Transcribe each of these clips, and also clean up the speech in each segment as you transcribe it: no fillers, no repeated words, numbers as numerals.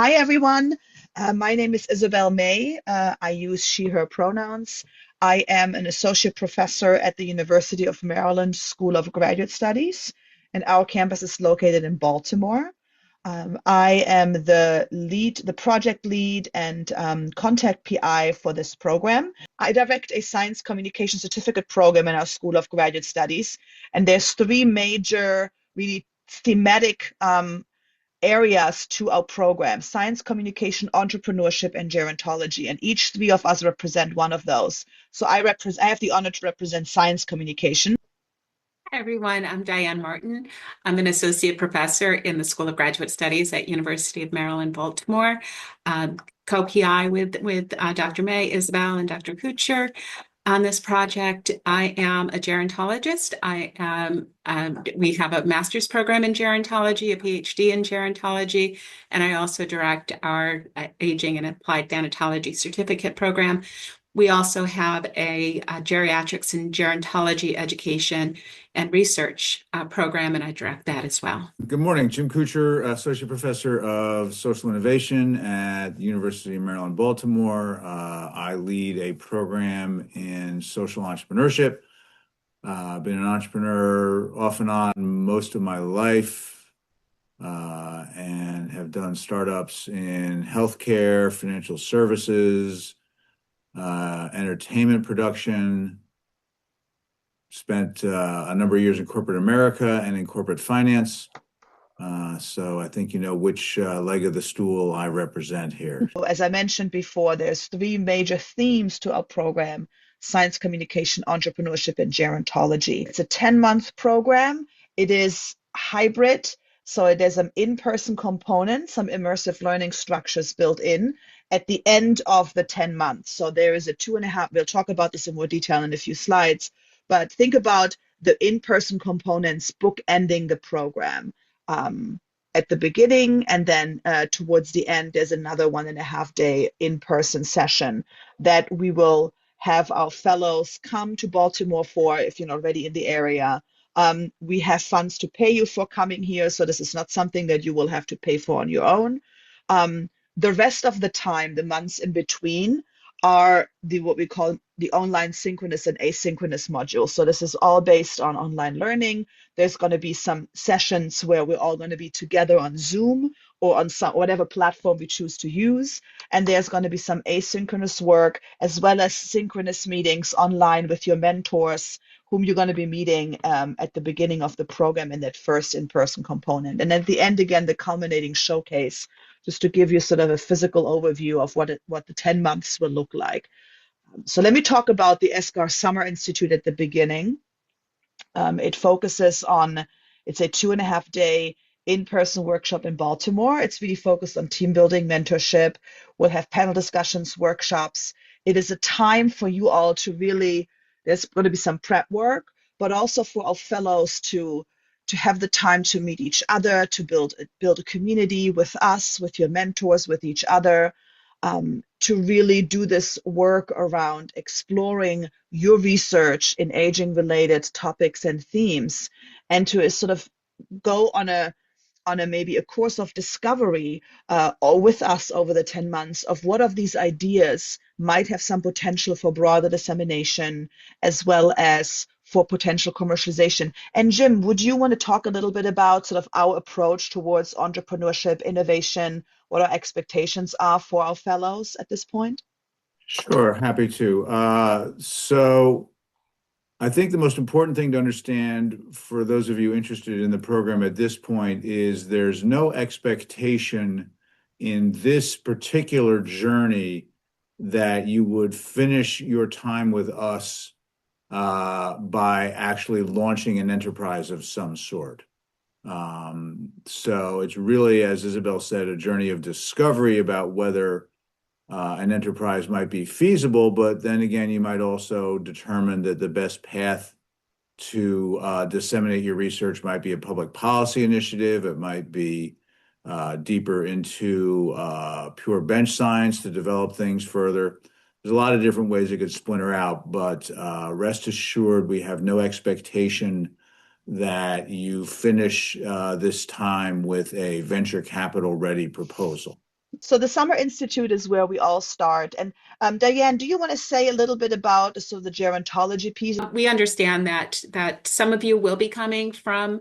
Hi, everyone. My name is Isabel May. I use she, her pronouns. I am an associate professor at the University of Maryland School of Graduate Studies, and our campus is located in Baltimore. I am the project lead and contact PI for this program. I direct a science communication certificate program in our School of Graduate Studies, and there's three major, really thematic areas to our program: science communication, entrepreneurship, and gerontology. And each three of us represent one of those. So I have the honor to represent science communication. Hi, everyone. I'm Diane Martin. I'm an associate professor in the School of Graduate Studies at University of Maryland, Baltimore, co-PI with Dr. May, Isabel, and Dr. Kuchar on this project. I am a gerontologist. We have a master's program in gerontology, a PhD in gerontology, and I also direct our aging and applied thanatology certificate program. We also have a geriatrics and gerontology education and research program, and I direct that as well. Good morning, Jim Kuchar, Associate Professor of Social Innovation at the University of Maryland, Baltimore. I lead a program in social entrepreneurship. I've been an entrepreneur off and on most of my life, and have done startups in healthcare, financial services, entertainment production, spent a number of years in corporate America and in corporate finance. So I think you know which leg of the stool I represent here. As I mentioned before, there's three major themes to our program: science communication, entrepreneurship, and gerontology. It's a 10-month program. It is hybrid, so there's an in-person component, some immersive learning structures built in at the end of the 10 months. So there is a 2.5, we'll talk about this in more detail in a few slides, but think about the in-person components bookending the program. At the beginning, and then towards the end, there's another 1.5-day in-person session that we will have our fellows come to Baltimore for if you're not already in the area. We have funds to pay you for coming here, so this is not something that you will have to pay for on your own. The rest of the time, the months in between, are what we call the online synchronous and asynchronous modules. So this is all based on online learning. There's going to be some sessions where we're all going to be together on Zoom or on whatever platform we choose to use. And there's going to be some asynchronous work as well as synchronous meetings online with your mentors, whom you're going to be meeting at the beginning of the program in that first in-person component. And at the end, again, the culminating showcase, just to give you sort of a physical overview of what the 10 months will look like. So let me talk about the ESCAAR Summer Institute at the beginning. It focuses on, it's a 2.5-day in-person workshop in Baltimore. It's really focused on team building, mentorship. We'll have panel discussions, workshops. It is a time for you all to really, there's going to be some prep work, but also for our fellows to have the time to meet each other, to build a community with us, with your mentors, with each other, to really do this work around exploring your research in aging-related topics and themes, and to sort of go on a maybe a course of discovery or with us over the 10 months of what of these ideas might have some potential for broader dissemination as well as for potential commercialization. And Jim, would you want to talk a little bit about sort of our approach towards entrepreneurship, innovation, what our expectations are for our fellows at this point? Sure, happy to. So I think the most important thing to understand for those of you interested in the program at this point is there's no expectation in this particular journey that you would finish your time with us by actually launching an enterprise of some sort. So it's really, as Isabel said, a journey of discovery about whether an enterprise might be feasible, but then again, you might also determine that the best path to disseminate your research might be a public policy initiative. It might be deeper into pure bench science to develop things further. There's a lot of different ways it could splinter out, but rest assured, we have no expectation that you finish this time with a venture capital ready proposal. So the Summer Institute is where we all start. And Diane, do you want to say a little bit about so the gerontology piece? We understand that some of you will be coming from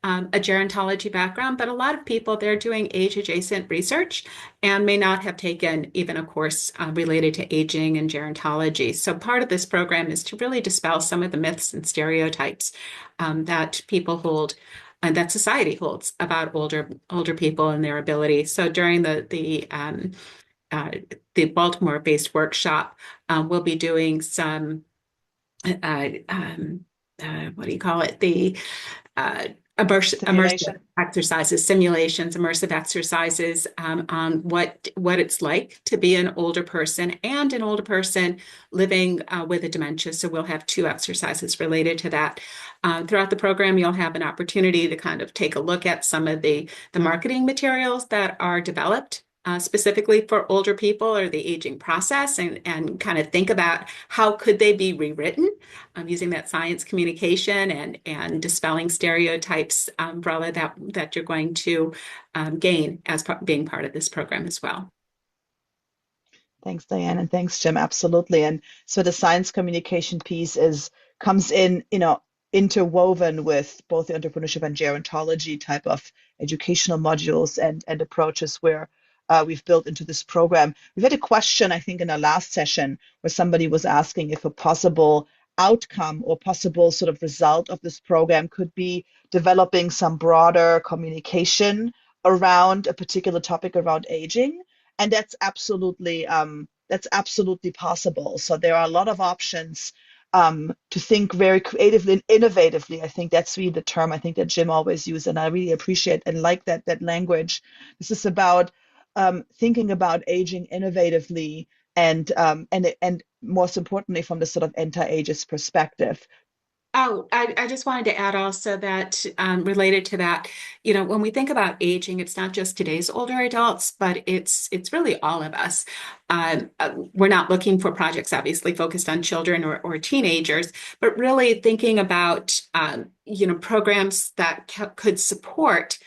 a gerontology background, but a lot of people, they're doing age-adjacent research and may not have taken even a course related to aging and gerontology. So part of this program is to really dispel some of the myths and stereotypes that people hold and that society holds about older people and their ability. So during uh, the Baltimore-based workshop, we'll be doing some what do you call it? The uh, immersive Simulation. exercises, simulations, immersive exercises on what it's like to be an older person and an older person living with a dementia. So we'll have two exercises related to that. Throughout the program, you'll have an opportunity to kind of take a look at some of the marketing materials that are developed specifically for older people or the aging process and kind of think about how could they be rewritten using that science communication and dispelling stereotypes umbrella that you're going to gain as being part of this program as well. Thanks, Diane, and thanks, Jim. Absolutely. And so the science communication piece is comes in, interwoven with both the entrepreneurship and gerontology type of educational modules and approaches where we've built into this program. We've had a question, I think, in our last session where somebody was asking if a possible outcome or possible sort of result of this program could be developing some broader communication around a particular topic around aging. And that's absolutely possible. So there are a lot of options to think very creatively and innovatively. I think that's really the term I think that Jim always used, and I really appreciate and like that language. This is about thinking about aging innovatively and most importantly from the sort of anti-ageist perspective. Oh, I just wanted to add also that related to that, when we think about aging, it's not just today's older adults, but it's really all of us. We're not looking for projects obviously focused on children or teenagers, but really thinking about programs that could support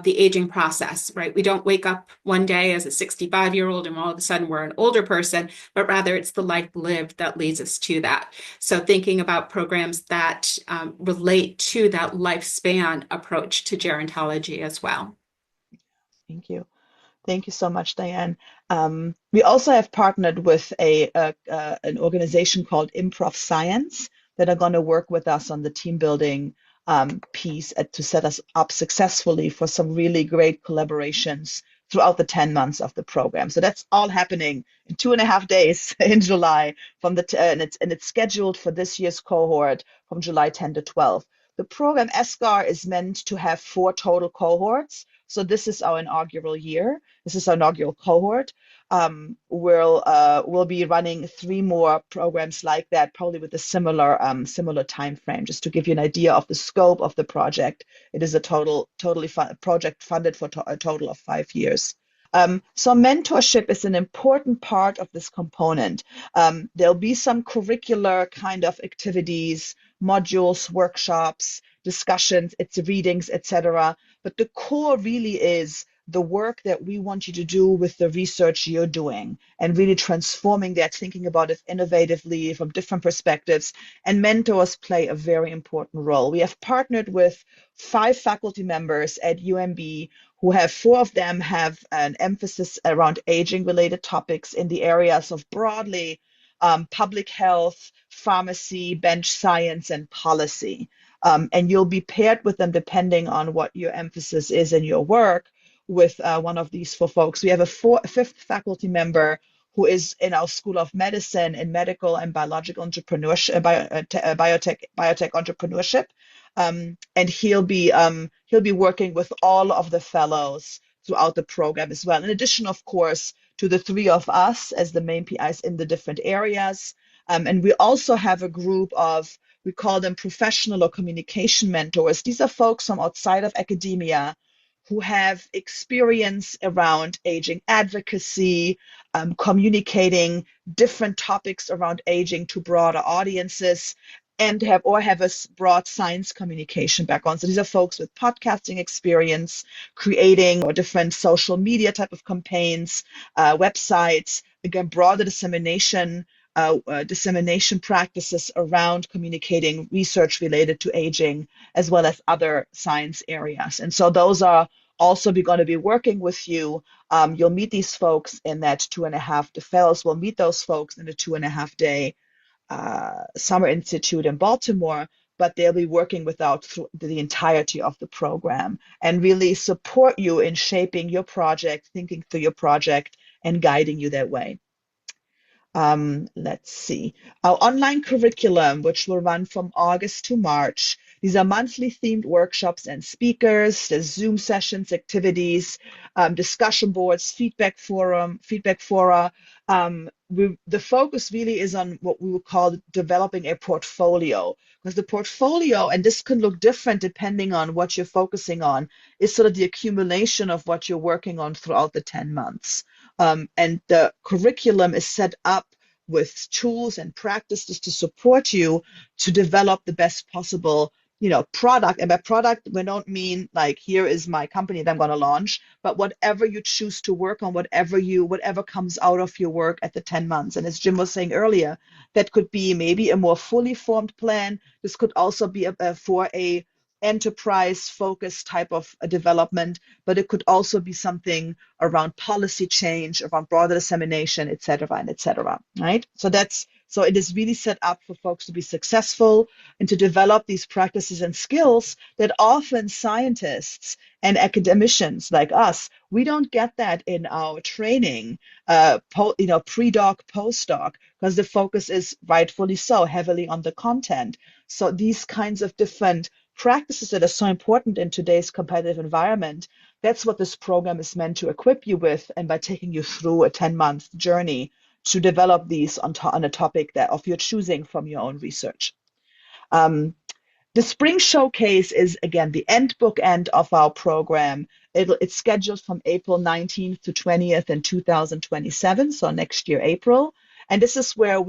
the aging process, right? We don't wake up one day as a 65-year-old and all of a sudden we're an older person, but rather it's the life lived that leads us to that. So thinking about programs that relate to that lifespan approach to gerontology as well. Thank you. Thank you so much, Diane. We also have partnered with an organization called Improv Science that are going to work with us on the team building piece to set us up successfully for some really great collaborations throughout the 10 months of the program. So that's all happening in 2.5 days in July and it's scheduled for this year's cohort from July 10 to 12. The program ESCAAR is meant to have 4 total cohorts. So this is our inaugural year. This is our inaugural cohort. We'll be running 3 more programs like that, probably with a similar time frame. Just to give you an idea of the scope of the project, it is a totally project funded for a total of 5 years. So mentorship is an important part of this component. There'll be some curricular kind of activities, modules, workshops, discussions, it's readings, etc. But the core really is the work that we want you to do with the research you're doing and really transforming that, thinking about it innovatively from different perspectives. And mentors play a very important role. We have partnered with 5 faculty members at UMB who have 4 of them have an emphasis around aging related topics in the areas of broadly public health, pharmacy, bench science, and policy. And you'll be paired with them depending on what your emphasis is in your work with one of these 4 folks. We have a 5th faculty member who is in our School of Medicine in medical and biological entrepreneurship, biotech entrepreneurship, and he'll be working with all of the fellows throughout the program as well. In addition, of course, to the 3 of us as the main PIs in the different areas, and we also have a group of, we call them professional or communication mentors. These are folks from outside of academia who have experience around aging advocacy, communicating different topics around aging to broader audiences, and have a broad science communication background. So these are folks with podcasting experience, creating or different social media type of campaigns, websites, again, broader dissemination practices around communicating research related to aging, as well as other science areas. And so those are also going to be working with you. You'll meet these folks in that 2.5, the fellows will meet those folks in the 2.5 day Summer Institute in Baltimore, but they'll be working through the entirety of the program and really support you in shaping your project, thinking through your project, and guiding you that way. Let's see. Our online curriculum, which will run from August to March. These are monthly themed workshops and speakers. There's Zoom sessions, activities, discussion boards, feedback fora. The focus really is on what we would call developing a portfolio, because the portfolio, and this can look different depending on what you're focusing on, is sort of the accumulation of what you're working on throughout the 10 months. And the curriculum is set up with tools and practices to support you to develop the best possible, product. And by product, we don't mean like, here is my company that I'm going to launch, but whatever you choose to work on, whatever comes out of your work at the 10 months. And as Jim was saying earlier, that could be maybe a more fully formed plan. This could also be for a enterprise focused type of development, but it could also be something around policy change, around broader dissemination, et cetera, right? So it is really set up for folks to be successful and to develop these practices and skills that often scientists and academicians like us, we don't get that in our training, pre-doc, post-doc, because the focus is rightfully so heavily on the content. So these kinds of different practices that are so important in today's competitive environment, that's what this program is meant to equip you with, and by taking you through a 10-month journey to develop these on a topic that of your choosing from your own research. The Spring Showcase is, again, the bookend of our program. It's scheduled from April 19th to 20th in 2027, so next year, April. And this is where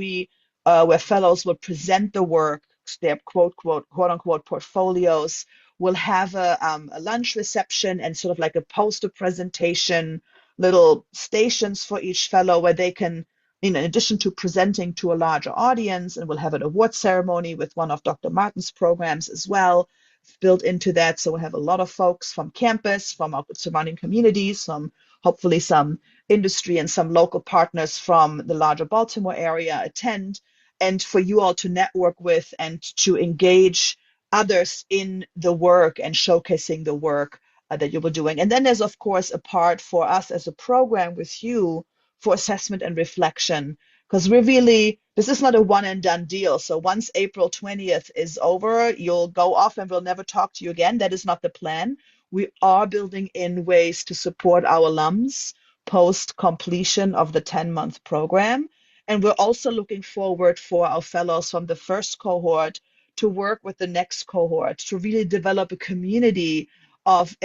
fellows will present the work, their quote unquote portfolios. We'll have a lunch reception and sort of like a poster presentation, little stations for each fellow where they can, in addition to presenting to a larger audience, and we'll have an award ceremony with one of Dr. Martin's programs as well built into that. So we'll have a lot of folks from campus, from our surrounding communities, from hopefully some industry and some local partners from the larger Baltimore area attend, and for you all to network with and to engage others in the work and showcasing the work that you were doing. And then there's, of course, a part for us as a program with you for assessment and reflection, because this is not a one and done deal. So once April 20th is over, you'll go off and we'll never talk to you again. That is not the plan. We are building in ways to support our alums post completion of the 10-month program. And we're also looking forward for our fellows from the first cohort to work with the next cohort to really develop a community of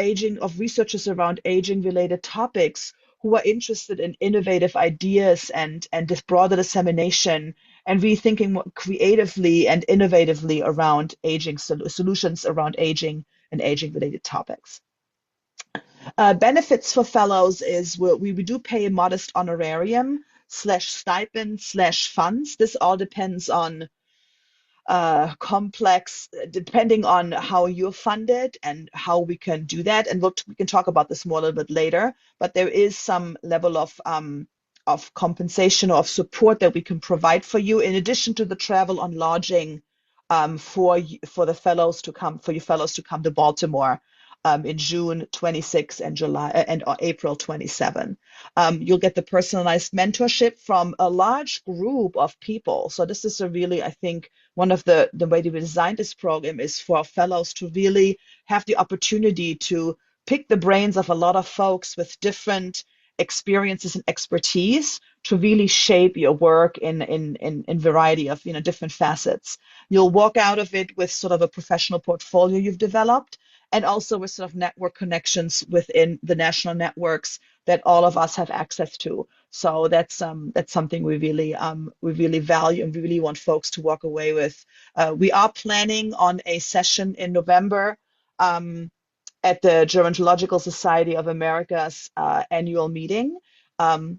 researchers around aging related topics who are interested in innovative ideas and this broader dissemination, and rethinking more creatively and innovatively around aging solutions around aging and aging related topics. Benefits for fellows is we do pay a modest honorarium / stipend / funds. This all depends on depending on how you're funded and how we can do that. And we can talk about this more a little bit later, but there is some level of compensation or of support that we can provide for you, in addition to the travel and lodging for you fellows to come to Baltimore in June 26 and April 27. You'll get the personalized mentorship from a large group of people. So this is I think, one of the way we designed this program is for fellows to really have the opportunity to pick the brains of a lot of folks with different experiences and expertise to really shape your work in variety of different facets. You'll walk out of it with sort of a professional portfolio you've developed, and also with sort of network connections within the national networks that all of us have access to. So that's something we really value and we really want folks to walk away with. We are planning on a session in November at the Gerontological Society of America's annual meeting.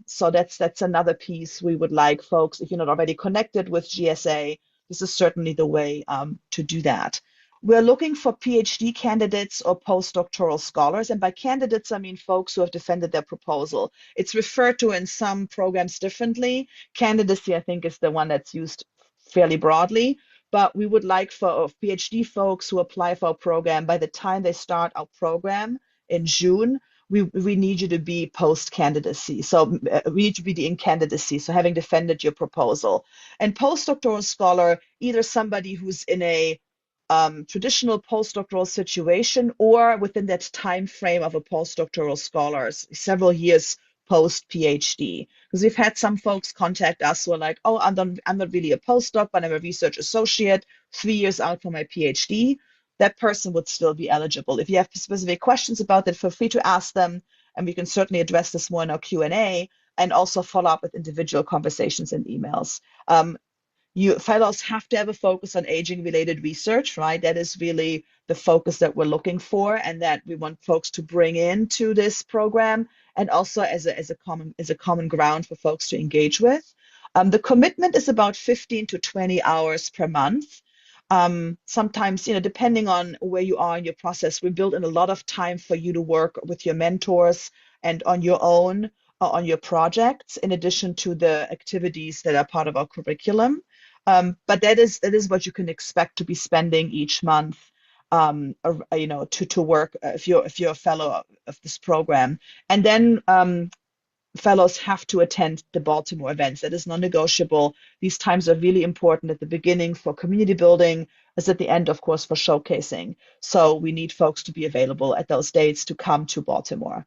So that's another piece we would like folks, if you're not already connected with GSA, this is certainly the way to do that. We're looking for PhD candidates or postdoctoral scholars. And by candidates, I mean folks who have defended their proposal. It's referred to in some programs differently. Candidacy, I think, is the one that's used fairly broadly. But we would like for PhD folks who apply for a program, by the time they start our program in June, we need you to be post-candidacy. So we need to be in candidacy, so having defended your proposal. And postdoctoral scholar, either somebody who's in a traditional postdoctoral situation or within that time frame of a postdoctoral scholar, several years post-PhD. Because we've had some folks contact us who are like, oh, I'm not really a postdoc, but I'm a research associate, 3 years out from my PhD. That person would still be eligible. If you have specific questions about that, feel free to ask them, and we can certainly address this more in our Q&A and also follow up with individual conversations and emails. You fellows have to have a focus on aging-related research, right? That is really the focus that we're looking for, and that we want folks to bring into this program, and also as a common ground for folks to engage with. The commitment is about 15 to 20 hours per month. Sometimes, depending on where you are in your process, we build in a lot of time for you to work with your mentors and on your own, on your projects, in addition to the activities that are part of our curriculum. But that is what you can expect to be spending each month, to work if you're a fellow of this program. And then fellows have to attend the Baltimore events. That is non-negotiable. These times are really important at the beginning for community building, as at the end, of course, for showcasing. So we need folks to be available at those dates to come to Baltimore.